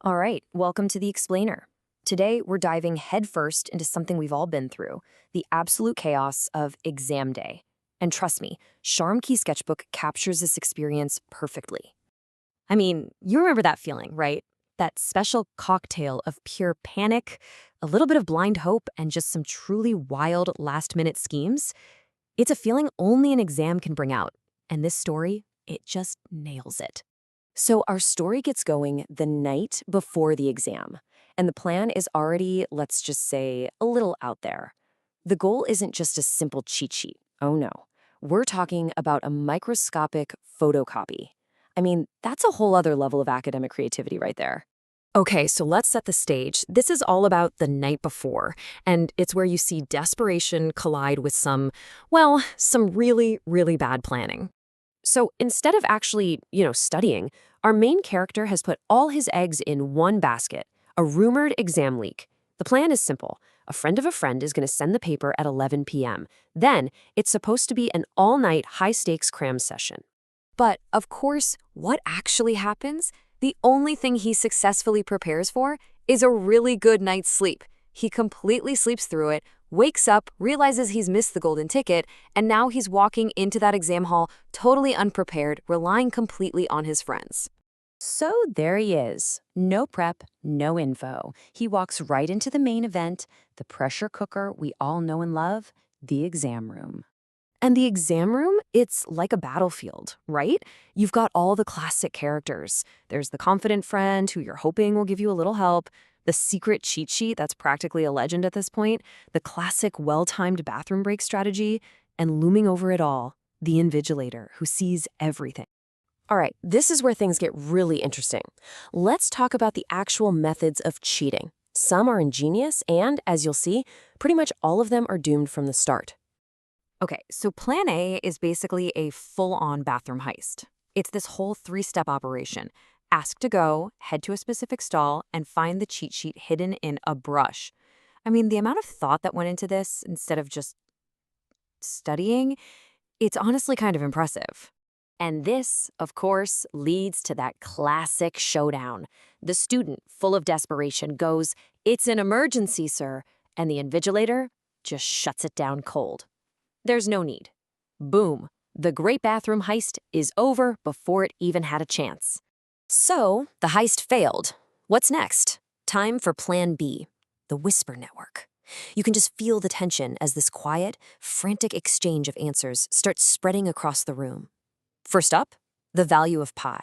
All right, welcome to The Explainer. Today, we're diving headfirst into something we've all been through, the absolute chaos of exam day. And trust me, Sharm Key Sketchbook captures this experience perfectly. I mean, you remember that feeling, right? That special cocktail of pure panic, a little bit of blind hope, and just some truly wild last-minute schemes? It's a feeling only an exam can bring out. And this story, it just nails it. So, our story gets going the night before the exam, and the plan is already, let's just say, a little out there. The goal isn't just a simple cheat sheet. Oh no. We're talking about a microscopic photocopy. I mean, that's a whole other level of academic creativity right there. Okay, so let's set the stage. This is all about the night before, and it's where you see desperation collide with some really, really bad planning. So instead of actually, studying, our main character has put all his eggs in one basket, a rumored exam leak. The plan is simple. A friend of a friend is going to send the paper at 11 p.m. Then it's supposed to be an all-night high-stakes cram session. But, of course, what actually happens? The only thing he successfully prepares for is a really good night's sleep. He completely sleeps through it, wakes up, realizes he's missed the golden ticket, and now he's walking into that exam hall totally unprepared, relying completely on his friends. So there he is. No prep, no info. He walks right into the main event, the pressure cooker we all know and love, the exam room. And the exam room, it's like a battlefield, right? You've got all the classic characters. There's the confident friend who you're hoping will give you a little help, the secret cheat sheet that's practically a legend at this point, the classic well-timed bathroom break strategy, and looming over it all, the invigilator who sees everything. All right, this is where things get really interesting. Let's talk about the actual methods of cheating. Some are ingenious and, as you'll see, pretty much all of them are doomed from the start. Okay, so Plan A is basically a full-on bathroom heist. It's this whole three-step operation. Ask to go, head to a specific stall, and find the cheat sheet hidden in a brush. I mean, the amount of thought that went into this instead of just studying, it's honestly kind of impressive. And this, of course, leads to that classic showdown. The student, full of desperation, goes, "It's an emergency, sir," and the invigilator just shuts it down cold. There's no need. Boom. The great bathroom heist is over before it even had a chance. So, the heist failed. What's next? Time for Plan B, the Whisper Network. You can just feel the tension as this quiet, frantic exchange of answers starts spreading across the room. First up, the value of pi.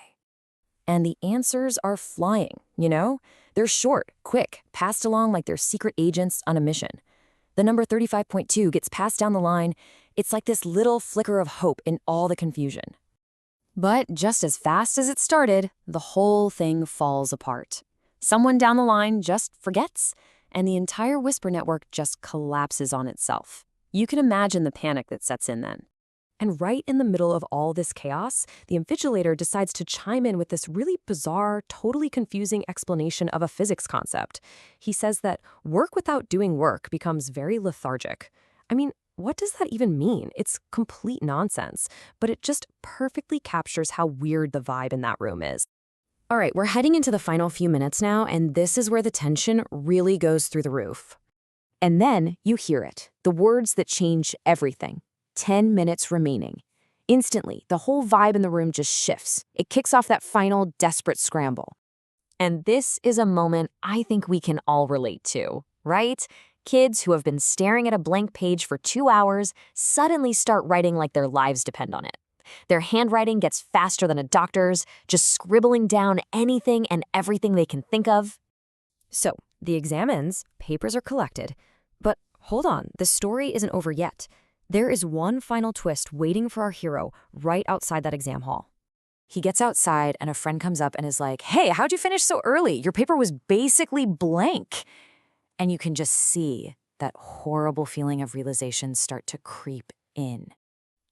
And the answers are flying, you know? They're short, quick, passed along like they're secret agents on a mission. The number 35.2 gets passed down the line. It's like this little flicker of hope in all the confusion. But just as fast as it started, the whole thing falls apart. Someone down the line just forgets, and the entire Whisper Network just collapses on itself. You can imagine the panic that sets in then. And right in the middle of all this chaos, the invigilator decides to chime in with this really bizarre, totally confusing explanation of a physics concept. He says that work without doing work becomes very lethargic. I mean, what does that even mean? It's complete nonsense, but it just perfectly captures how weird the vibe in that room is. All right, we're heading into the final few minutes now, and this is where the tension really goes through the roof. And then you hear it, the words that change everything. 10 minutes remaining. Instantly, the whole vibe in the room just shifts. It kicks off that final, desperate scramble. And this is a moment I think we can all relate to, right? Kids who have been staring at a blank page for 2 hours suddenly start writing like their lives depend on it. Their handwriting gets faster than a doctor's, just scribbling down anything and everything they can think of. So, the exam ends, papers are collected. But hold on, the story isn't over yet. There is one final twist waiting for our hero right outside that exam hall. He gets outside and a friend comes up and is like, "Hey, how'd you finish so early? Your paper was basically blank." And you can just see that horrible feeling of realization start to creep in.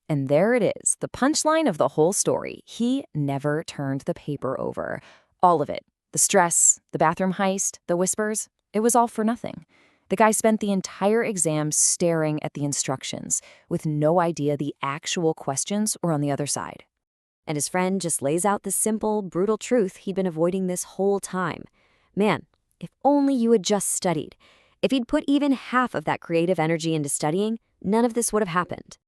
And there it is, the punchline of the whole story. He never turned the paper over. All of it. The stress, the bathroom heist, the whispers, it was all for nothing. The guy spent the entire exam staring at the instructions, with no idea the actual questions were on the other side. And his friend just lays out the simple, brutal truth he'd been avoiding this whole time. Man, if only you had just studied. If you'd put even half of that creative energy into studying, none of this would have happened.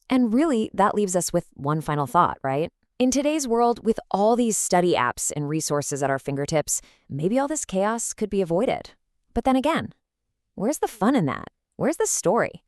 And really, that leaves us with one final thought, right? In today's world, with all these study apps and resources at our fingertips, maybe all this chaos could be avoided. But then again, where's the fun in that? Where's the story?